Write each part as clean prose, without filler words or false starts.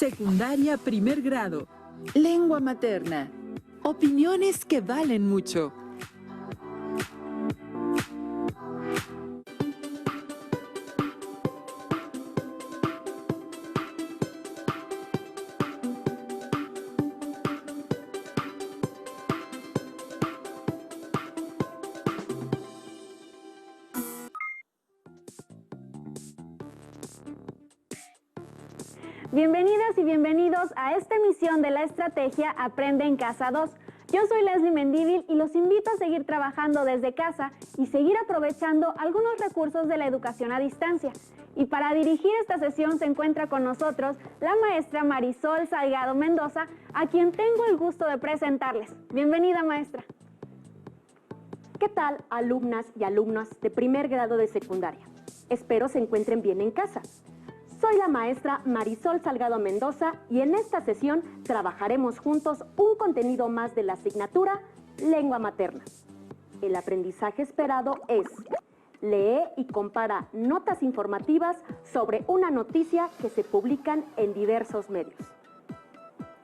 Secundaria primer grado. Lengua materna. Opiniones que valen mucho. Bienvenidas y bienvenidos a esta emisión de la estrategia Aprende en Casa 2. Yo soy Leslie Mendívil y los invito a seguir trabajando desde casa y seguir aprovechando algunos recursos de la educación a distancia. Y para dirigir esta sesión se encuentra con nosotros la maestra Marisol Salgado Mendoza, a quien tengo el gusto de presentarles. Bienvenida, maestra. ¿Qué tal, alumnas y alumnos de primer grado de secundaria? Espero se encuentren bien en casa. Soy la maestra Marisol Salgado Mendoza y en esta sesión trabajaremos juntos un contenido más de la asignatura Lengua Materna. El aprendizaje esperado es: lee y compara notas informativas sobre una noticia que se publican en diversos medios.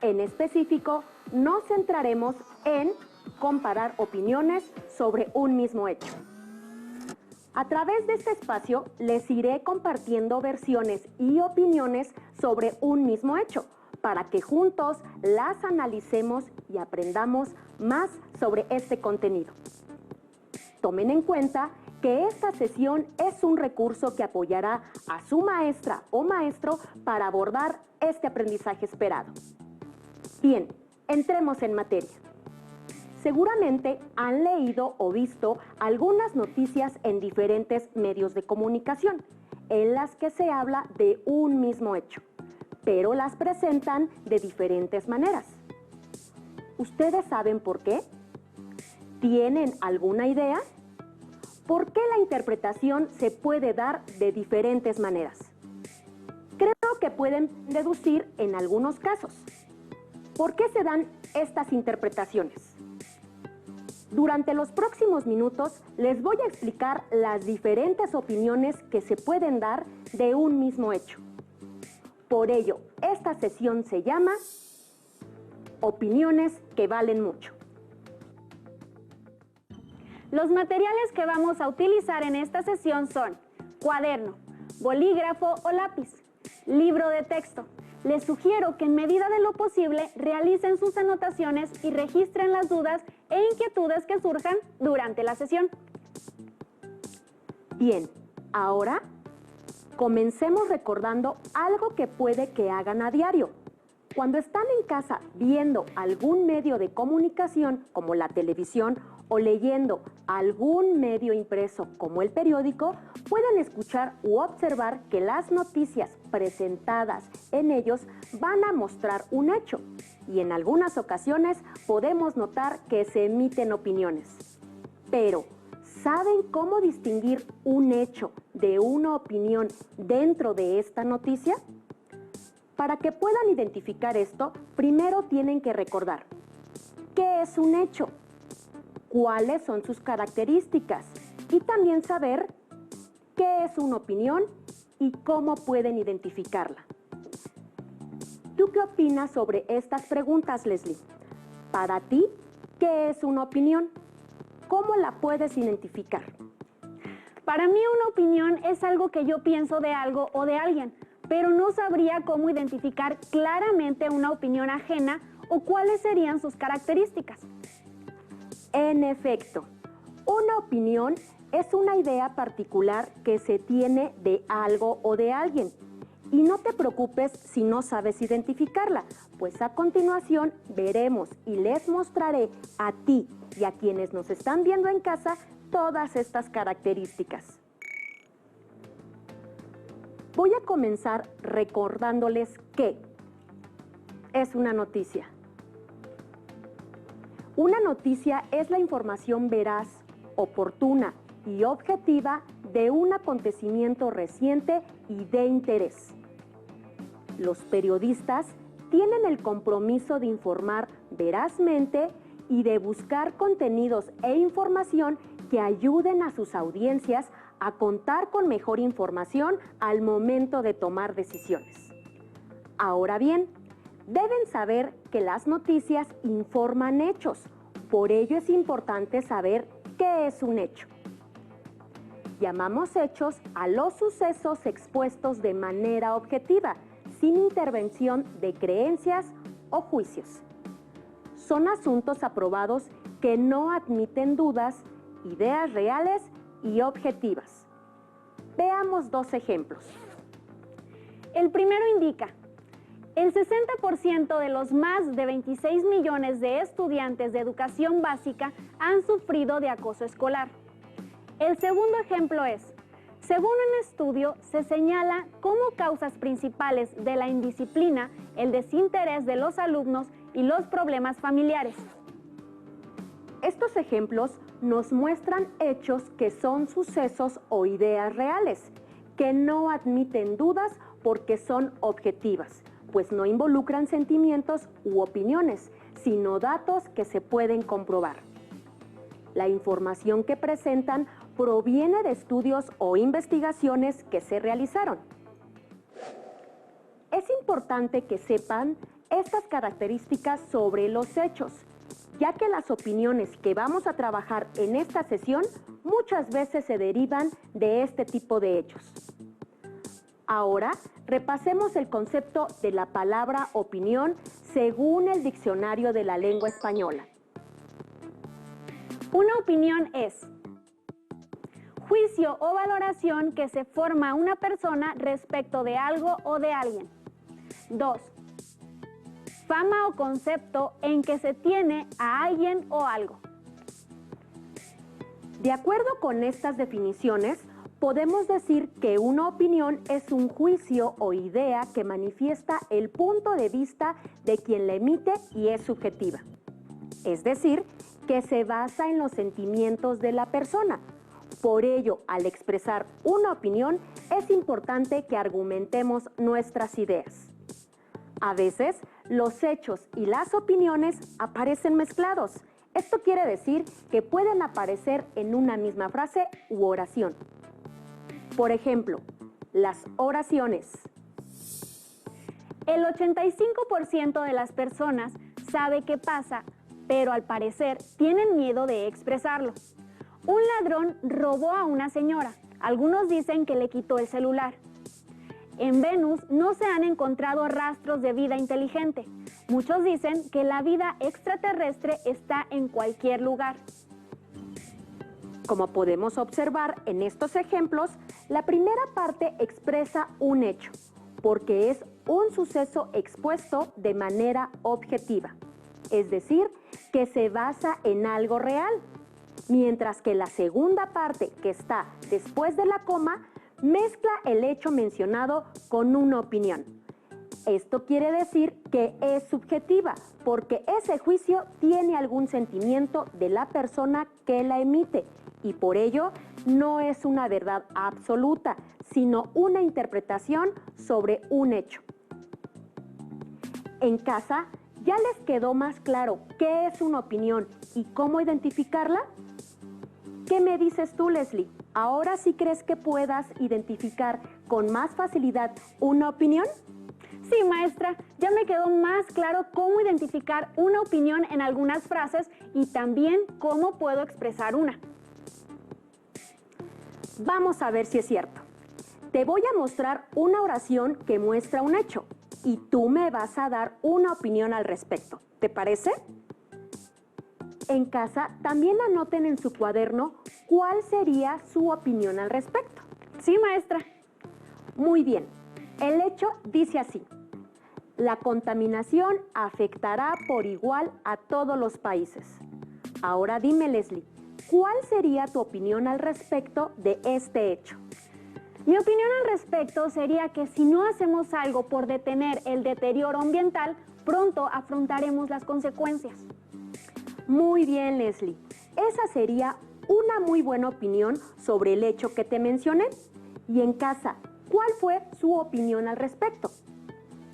En específico, nos centraremos en comparar opiniones sobre un mismo hecho. A través de este espacio les iré compartiendo versiones y opiniones sobre un mismo hecho, para que juntos las analicemos y aprendamos más sobre este contenido. Tomen en cuenta que esta sesión es un recurso que apoyará a su maestra o maestro para abordar este aprendizaje esperado. Bien, entremos en materia. Seguramente han leído o visto algunas noticias en diferentes medios de comunicación, en las que se habla de un mismo hecho, pero las presentan de diferentes maneras. ¿Ustedes saben por qué? ¿Tienen alguna idea? ¿Por qué la interpretación se puede dar de diferentes maneras? Creo que pueden deducir en algunos casos. ¿Por qué se dan estas interpretaciones? Durante los próximos minutos les voy a explicar las diferentes opiniones que se pueden dar de un mismo hecho. Por ello, esta sesión se llama Opiniones que valen mucho. Los materiales que vamos a utilizar en esta sesión son cuaderno, bolígrafo o lápiz, libro de texto. Les sugiero que en medida de lo posible realicen sus anotaciones y registren las dudas e inquietudes que surjan durante la sesión. Bien, ahora comencemos recordando algo que puede que hagan a diario. Cuando están en casa viendo algún medio de comunicación como la televisión o leyendo algún medio impreso como el periódico, pueden escuchar u observar que las noticias presentadas en ellos van a mostrar un hecho y en algunas ocasiones podemos notar que se emiten opiniones. Pero, ¿saben cómo distinguir un hecho de una opinión dentro de esta noticia? Para que puedan identificar esto, primero tienen que recordar ¿qué es un hecho? ¿Cuáles son sus características? Y también saber qué es una opinión y cómo pueden identificarla. ¿Tú qué opinas sobre estas preguntas, Leslie? Para ti, ¿qué es una opinión? ¿Cómo la puedes identificar? Para mí una opinión es algo que yo pienso de algo o de alguien, pero no sabría cómo identificar claramente una opinión ajena o cuáles serían sus características. En efecto, una opinión es una idea particular que se tiene de algo o de alguien. Y no te preocupes si no sabes identificarla, pues a continuación veremos y les mostraré a ti y a quienes nos están viendo en casa todas estas características. Voy a comenzar recordándoles qué es una noticia. Una noticia es la información veraz, oportuna y objetiva de un acontecimiento reciente y de interés. Los periodistas tienen el compromiso de informar verazmente y de buscar contenidos e información que ayuden a sus audiencias a contar con mejor información al momento de tomar decisiones. Ahora bien, deben saber que las noticias informan hechos. Por ello es importante saber qué es un hecho. Llamamos hechos a los sucesos expuestos de manera objetiva, sin intervención de creencias o juicios. Son asuntos aprobados que no admiten dudas, ideas reales y objetivas. Veamos dos ejemplos. El primero indica: el 60% de los más de 26 millones de estudiantes de educación básica han sufrido de acoso escolar. El segundo ejemplo es: según un estudio, se señala como causas principales de la indisciplina el desinterés de los alumnos y los problemas familiares. Estos ejemplos nos muestran hechos que son sucesos o ideas reales, que no admiten dudas porque son objetivas, pues no involucran sentimientos u opiniones, sino datos que se pueden comprobar. La información que presentan proviene de estudios o investigaciones que se realizaron. Es importante que sepan estas características sobre los hechos, ya que las opiniones que vamos a trabajar en esta sesión muchas veces se derivan de este tipo de hechos. Ahora, repasemos el concepto de la palabra opinión según el Diccionario de la Lengua Española. Una opinión es juicio o valoración que se forma una persona respecto de algo o de alguien. 2. Fama o concepto en que se tiene a alguien o algo. De acuerdo con estas definiciones, podemos decir que una opinión es un juicio o idea que manifiesta el punto de vista de quien la emite y es subjetiva. Es decir, que se basa en los sentimientos de la persona. Por ello, al expresar una opinión, es importante que argumentemos nuestras ideas. A veces, los hechos y las opiniones aparecen mezclados. Esto quiere decir que pueden aparecer en una misma frase u oración. Por ejemplo, las oraciones. El 85% de las personas sabe qué pasa, pero al parecer tienen miedo de expresarlo. Un ladrón robó a una señora. Algunos dicen que le quitó el celular. En Venus no se han encontrado rastros de vida inteligente. Muchos dicen que la vida extraterrestre está en cualquier lugar. Como podemos observar en estos ejemplos, la primera parte expresa un hecho, porque es un suceso expuesto de manera objetiva, es decir, que se basa en algo real, mientras que la segunda parte, que está después de la coma, mezcla el hecho mencionado con una opinión. Esto quiere decir que es subjetiva, porque ese juicio tiene algún sentimiento de la persona que la emite y por ello no es una verdad absoluta, sino una interpretación sobre un hecho. En casa, ¿ya les quedó más claro qué es una opinión y cómo identificarla? ¿Qué me dices tú, Leslie? ¿Ahora sí crees que puedas identificar con más facilidad una opinión? Sí, maestra, ya me quedó más claro cómo identificar una opinión en algunas frases y también cómo puedo expresar una. Vamos a ver si es cierto. Te voy a mostrar una oración que muestra un hecho y tú me vas a dar una opinión al respecto. ¿Te parece? En casa, también anoten en su cuaderno cuál sería su opinión al respecto. Sí, maestra. Muy bien. El hecho dice así: la contaminación afectará por igual a todos los países. Ahora dime, Leslie, ¿cuál sería tu opinión al respecto de este hecho? Mi opinión al respecto sería que si no hacemos algo por detener el deterioro ambiental, pronto afrontaremos las consecuencias. Muy bien, Leslie. Esa sería una muy buena opinión sobre el hecho que te mencioné. Y en casa, ¿cuál fue su opinión al respecto?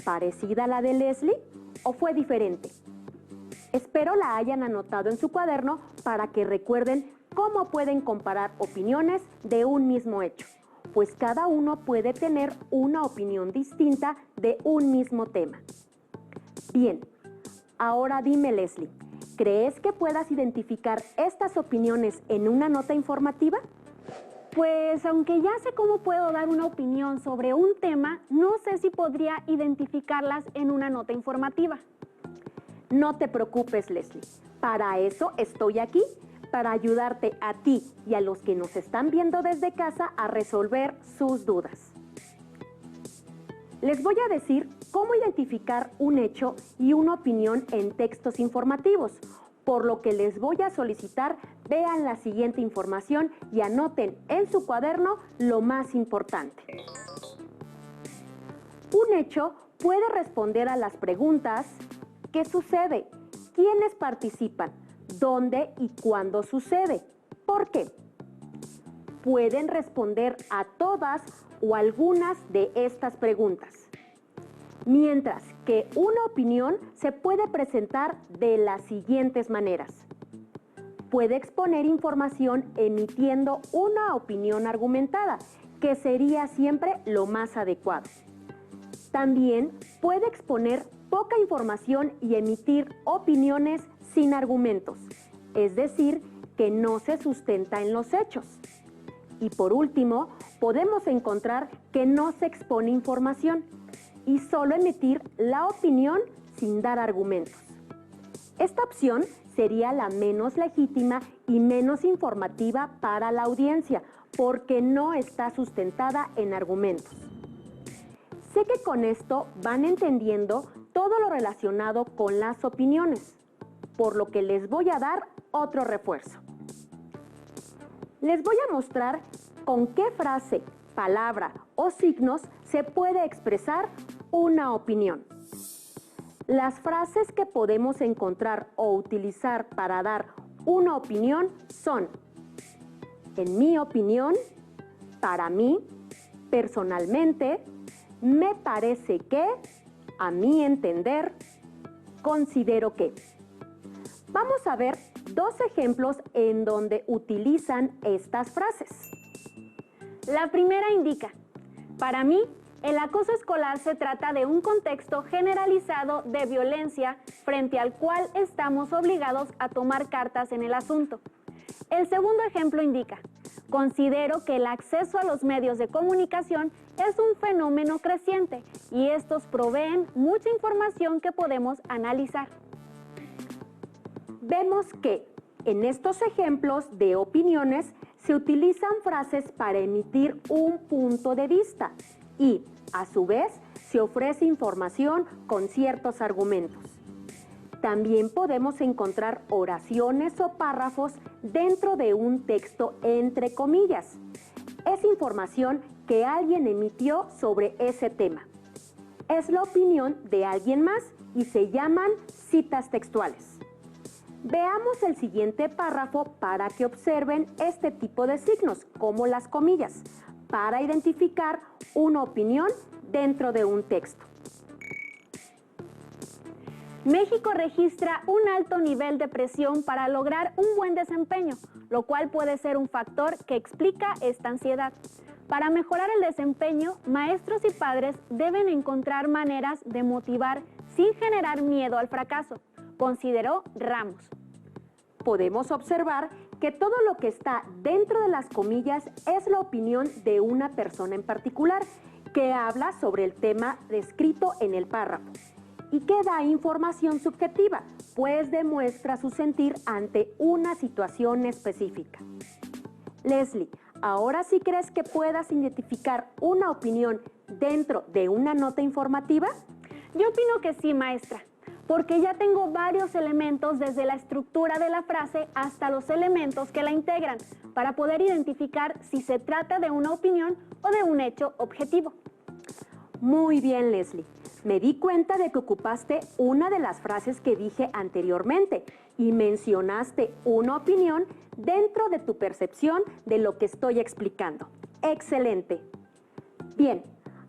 ¿Parecida a la de Leslie o fue diferente? Espero la hayan anotado en su cuaderno para que recuerden cómo pueden comparar opiniones de un mismo hecho, pues cada uno puede tener una opinión distinta de un mismo tema. Bien, ahora dime, Leslie, ¿crees que puedas identificar estas opiniones en una nota informativa? Pues aunque ya sé cómo puedo dar una opinión sobre un tema, no sé si podría identificarlas en una nota informativa. No te preocupes, Leslie. Para eso estoy aquí, para ayudarte a ti y a los que nos están viendo desde casa a resolver sus dudas. Les voy a decir cómo identificar un hecho y una opinión en textos informativos, por lo que les voy a solicitar vean la siguiente información y anoten en su cuaderno lo más importante. Un hecho puede responder a las preguntas: ¿qué sucede? ¿Quiénes participan? ¿Dónde y cuándo sucede? ¿Por qué? Pueden responder a todas o algunas de estas preguntas. Mientras que una opinión se puede presentar de las siguientes maneras. Puede exponer información emitiendo una opinión argumentada, que sería siempre lo más adecuado. También puede exponer poca información y emitir opiniones sin argumentos, es decir, que no se sustenta en los hechos. Y por último, podemos encontrar que no se expone información y solo emitir la opinión sin dar argumentos. Esta opción sería la menos legítima y menos informativa para la audiencia, porque no está sustentada en argumentos. Sé que con esto van entendiendo todo lo relacionado con las opiniones, por lo que les voy a dar otro refuerzo. Les voy a mostrar con qué frase, palabra o signos se puede expresar una opinión. Las frases que podemos encontrar o utilizar para dar una opinión son: en mi opinión, para mí, personalmente, me parece que, a mi entender, considero que. Vamos a ver dos ejemplos en donde utilizan estas frases. La primera indica: para mí, el acoso escolar se trata de un contexto generalizado de violencia frente al cual estamos obligados a tomar cartas en el asunto. El segundo ejemplo indica: considero que el acceso a los medios de comunicación es un fenómeno creciente y estos proveen mucha información que podemos analizar. Vemos que en estos ejemplos de opiniones se utilizan frases para emitir un punto de vista y, a su vez, se ofrece información con ciertos argumentos. También podemos encontrar oraciones o párrafos dentro de un texto entre comillas. Es información que alguien emitió sobre ese tema. Es la opinión de alguien más y se llaman citas textuales. Veamos el siguiente párrafo para que observen este tipo de signos, como las comillas, para identificar una opinión dentro de un texto. México registra un alto nivel de presión para lograr un buen desempeño, lo cual puede ser un factor que explica esta ansiedad. Para mejorar el desempeño, maestros y padres deben encontrar maneras de motivar sin generar miedo al fracaso, consideró Ramos. Podemos observar que todo lo que está dentro de las comillas es la opinión de una persona en particular que habla sobre el tema descrito en el párrafo y que da información subjetiva, pues demuestra su sentir ante una situación específica. Leslie, ¿ahora sí crees que puedas identificar una opinión dentro de una nota informativa? Yo opino que sí, maestra, porque ya tengo varios elementos desde la estructura de la frase hasta los elementos que la integran para poder identificar si se trata de una opinión o de un hecho objetivo. Muy bien, Leslie. Me di cuenta de que ocupaste una de las frases que dije anteriormente y mencionaste una opinión dentro de tu percepción de lo que estoy explicando. ¡Excelente! Bien,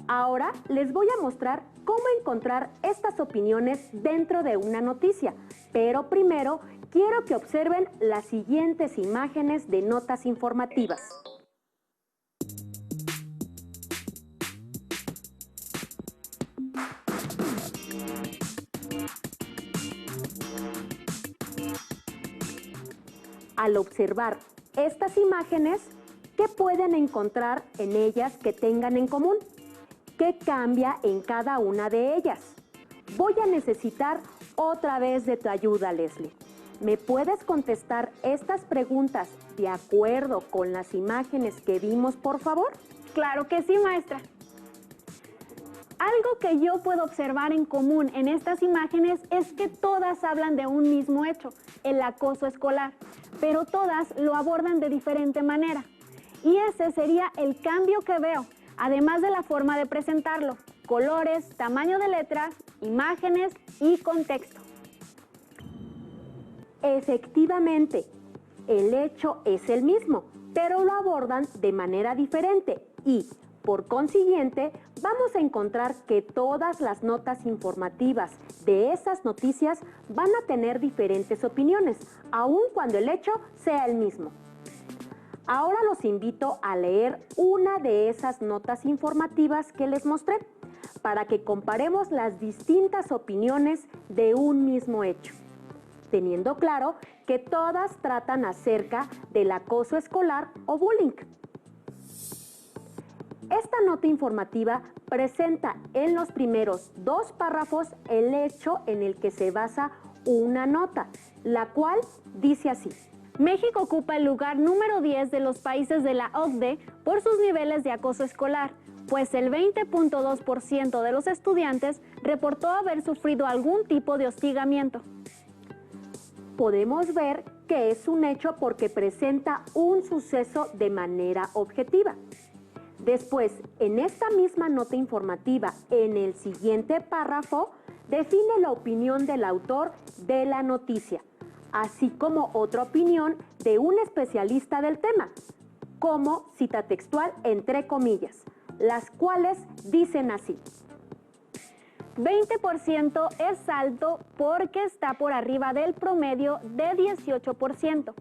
ahora les voy a mostrar cómo encontrar estas opiniones dentro de una noticia, pero primero quiero que observen las siguientes imágenes de notas informativas. Al observar estas imágenes, ¿qué pueden encontrar en ellas que tengan en común? ¿Qué cambia en cada una de ellas? Voy a necesitar otra vez de tu ayuda, Leslie. ¿Me puedes contestar estas preguntas de acuerdo con las imágenes que vimos, por favor? Claro que sí, maestra. Algo que yo puedo observar en común en estas imágenes es que todas hablan de un mismo hecho, el acoso escolar, pero todas lo abordan de diferente manera. Y ese sería el cambio que veo, además de la forma de presentarlo, colores, tamaño de letras, imágenes y contexto. Efectivamente, el hecho es el mismo, pero lo abordan de manera diferente y, por consiguiente, vamos a encontrar que todas las notas informativas de esas noticias van a tener diferentes opiniones, aun cuando el hecho sea el mismo. Ahora los invito a leer una de esas notas informativas que les mostré, para que comparemos las distintas opiniones de un mismo hecho, teniendo claro que todas tratan acerca del acoso escolar o bullying. Esta nota informativa presenta en los primeros 2 párrafos el hecho en el que se basa una nota, la cual dice así: México ocupa el lugar número 10 de los países de la OCDE por sus niveles de acoso escolar, pues el 20.2% de los estudiantes reportó haber sufrido algún tipo de hostigamiento. Podemos ver que es un hecho porque presenta un suceso de manera objetiva. Después, en esta misma nota informativa, en el siguiente párrafo, define la opinión del autor de la noticia, así como otra opinión de un especialista del tema, como cita textual entre comillas, las cuales dicen así: 20% es alto porque está por arriba del promedio de 18%.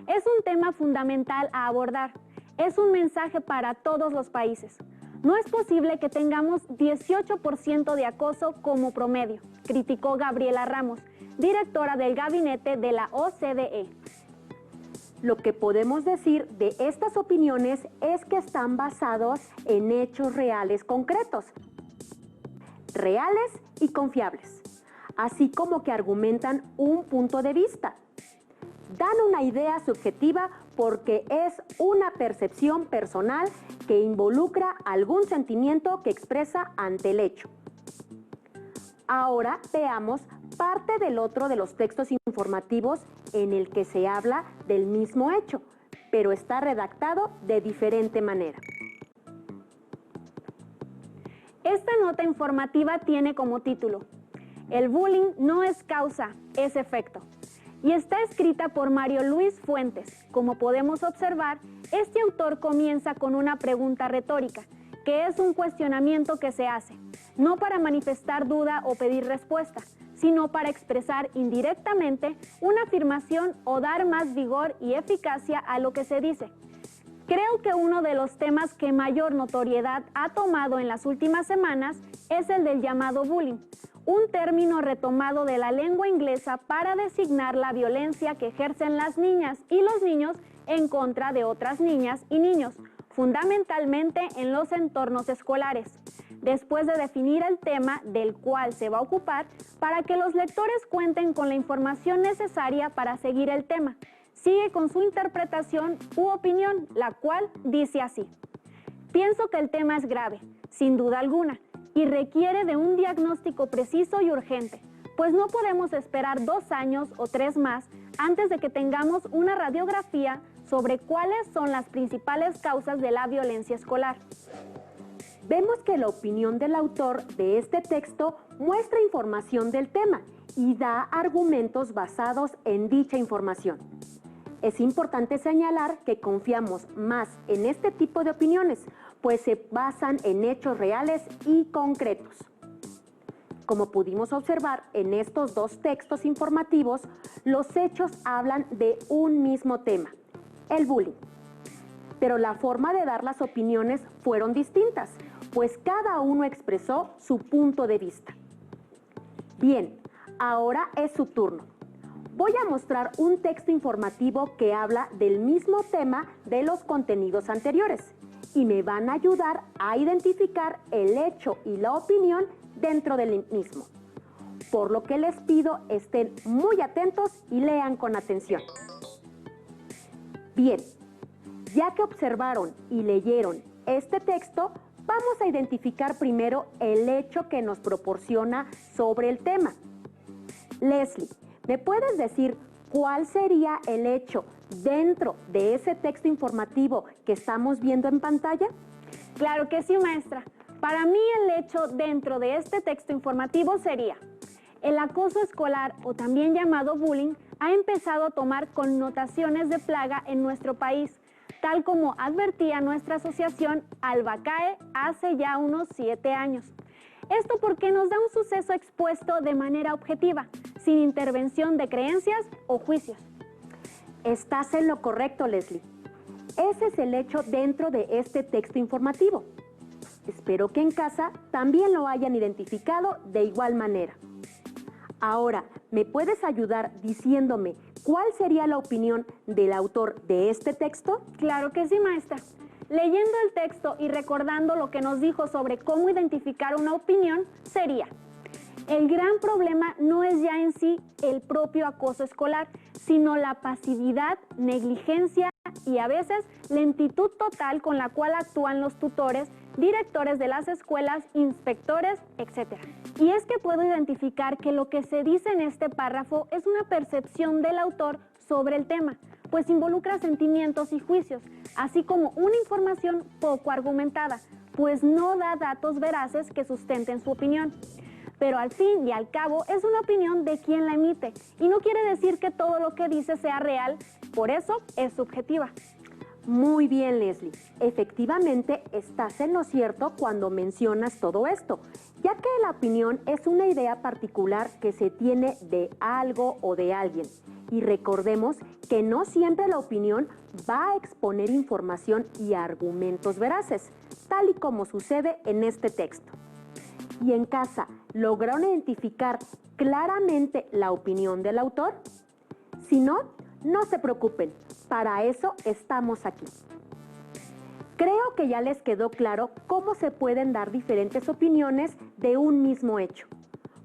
Es un tema fundamental a abordar. Es un mensaje para todos los países. No es posible que tengamos 18% de acoso como promedio, criticó Gabriela Ramos, directora del gabinete de la OCDE. Lo que podemos decir de estas opiniones es que están basados en hechos reales concretos, reales y confiables, así como que argumentan un punto de vista. Dan una idea subjetiva porque es una percepción personal que involucra algún sentimiento que expresa ante el hecho. Ahora veamos parte del otro de los textos informativos en el que se habla del mismo hecho, pero está redactado de diferente manera. Esta nota informativa tiene como título: El bullying no es causa, es efecto. Y está escrita por Mario Luis Fuentes. Como podemos observar, este autor comienza con una pregunta retórica, que es un cuestionamiento que se hace, no para manifestar duda o pedir respuesta, sino para expresar indirectamente una afirmación o dar más vigor y eficacia a lo que se dice. Creo que uno de los temas que mayor notoriedad ha tomado en las últimas semanas es el del llamado bullying, un término retomado de la lengua inglesa para designar la violencia que ejercen las niñas y los niños en contra de otras niñas y niños, fundamentalmente en los entornos escolares. Después de definir el tema del cual se va a ocupar, para que los lectores cuenten con la información necesaria para seguir el tema, sigue con su interpretación u opinión, la cual dice así: Pienso que el tema es grave, sin duda alguna, y requiere de un diagnóstico preciso y urgente, pues no podemos esperar 2 años o 3 más antes de que tengamos una radiografía sobre cuáles son las principales causas de la violencia escolar. Vemos que la opinión del autor de este texto muestra información del tema y da argumentos basados en dicha información. Es importante señalar que confiamos más en este tipo de opiniones, pues se basan en hechos reales y concretos. Como pudimos observar en estos 2 textos informativos, los hechos hablan de un mismo tema, el bullying. Pero la forma de dar las opiniones fueron distintas, pues cada uno expresó su punto de vista. Bien, ahora es su turno. voy a mostrar un texto informativo que habla del mismo tema de los contenidos anteriores y me van a ayudar a identificar el hecho y la opinión dentro del mismo. Por lo que les pido estén muy atentos y lean con atención. Bien, ya que observaron y leyeron este texto, vamos a identificar primero el hecho que nos proporciona sobre el tema. Leslie, ¿me puedes decir cuál sería el hecho dentro de ese texto informativo que estamos viendo en pantalla? Claro que sí, maestra. Para mí el hecho dentro de este texto informativo sería: el acoso escolar, o también llamado bullying, ha empezado a tomar connotaciones de plaga en nuestro país, tal como advertía nuestra asociación Albacae hace ya unos 7 años. Esto porque nos da un suceso expuesto de manera objetiva, sin intervención de creencias o juicios. Estás en lo correcto, Leslie. Ese es el hecho dentro de este texto informativo. Espero que en casa también lo hayan identificado de igual manera. Ahora, ¿me puedes ayudar diciéndome cuál sería la opinión del autor de este texto? Claro que sí, maestra. Leyendo el texto y recordando lo que nos dijo sobre cómo identificar una opinión, sería: el gran problema no es ya en sí el propio acoso escolar, sino la pasividad, negligencia y a veces lentitud total con la cual actúan los tutores, directores de las escuelas, inspectores, etc. Y es que puedo identificar que lo que se dice en este párrafo es una percepción del autor sobre el tema, pues involucra sentimientos y juicios, así como una información poco argumentada, pues no da datos veraces que sustenten su opinión. Pero al fin y al cabo es una opinión de quien la emite y no quiere decir que todo lo que dice sea real, por eso es subjetiva. Muy bien, Leslie. Efectivamente, estás en lo cierto cuando mencionas todo esto, ya que la opinión es una idea particular que se tiene de algo o de alguien. Y recordemos que no siempre la opinión va a exponer información y argumentos veraces, tal y como sucede en este texto. Y en casa, ¿lograron identificar claramente la opinión del autor? Si no, no se preocupen, para eso estamos aquí. Creo que ya les quedó claro cómo se pueden dar diferentes opiniones de un mismo hecho,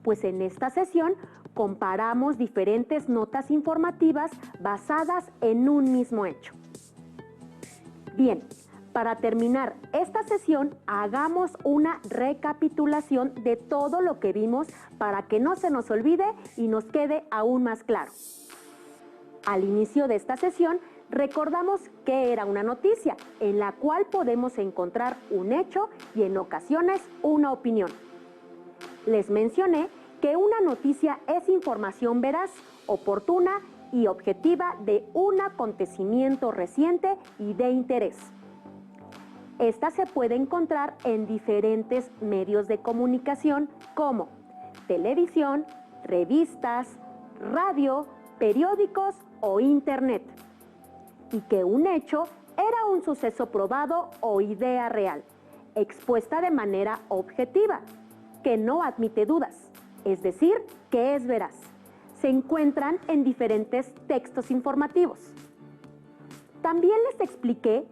pues en esta sesión comparamos diferentes notas informativas basadas en un mismo hecho. Bien, para terminar esta sesión, hagamos una recapitulación de todo lo que vimos para que no se nos olvide y nos quede aún más claro. Al inicio de esta sesión, recordamos que era una noticia en la cual podemos encontrar un hecho y en ocasiones una opinión. Les mencioné que una noticia es información veraz, oportuna y objetiva de un acontecimiento reciente y de interés. Esta se puede encontrar en diferentes medios de comunicación como televisión, revistas, radio, periódicos o internet. Y que un hecho era un suceso probado o idea real, expuesta de manera objetiva, que no admite dudas, es decir, que es veraz. Se encuentran en diferentes textos informativos. También les expliqué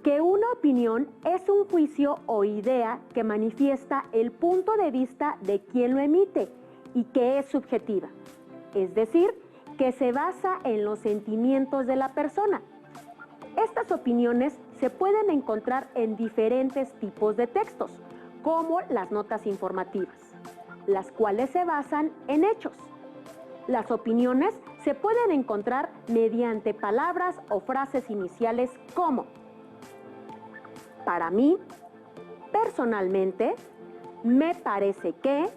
que una opinión es un juicio o idea que manifiesta el punto de vista de quien lo emite y que es subjetiva, es decir, que se basa en los sentimientos de la persona. Estas opiniones se pueden encontrar en diferentes tipos de textos, como las notas informativas, las cuales se basan en hechos. Las opiniones se pueden encontrar mediante palabras o frases iniciales como: para mí, personalmente, me parece que,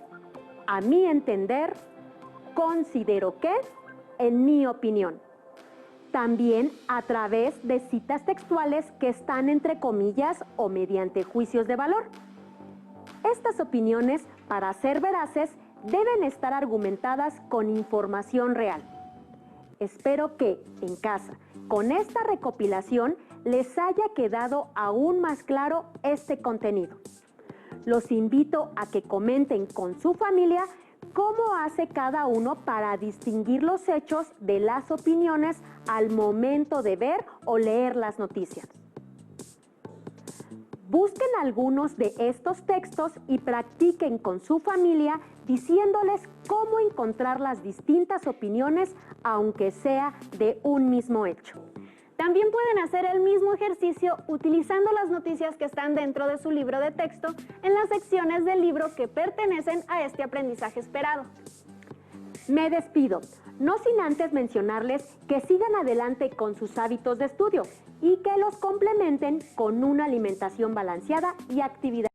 a mi entender, considero que, en mi opinión. También a través de citas textuales que están entre comillas o mediante juicios de valor. Estas opiniones, para ser veraces, deben estar argumentadas con información real. Espero que, en casa, con esta recopilación, les haya quedado aún más claro este contenido. Los invito a que comenten con su familia cómo hace cada uno para distinguir los hechos de las opiniones al momento de ver o leer las noticias. Busquen algunos de estos textos y practiquen con su familia diciéndoles cómo encontrar las distintas opiniones, aunque sea de un mismo hecho. También pueden hacer el mismo ejercicio utilizando las noticias que están dentro de su libro de texto en las secciones del libro que pertenecen a este aprendizaje esperado. Me despido, no sin antes mencionarles que sigan adelante con sus hábitos de estudio y que los complementen con una alimentación balanceada y actividad.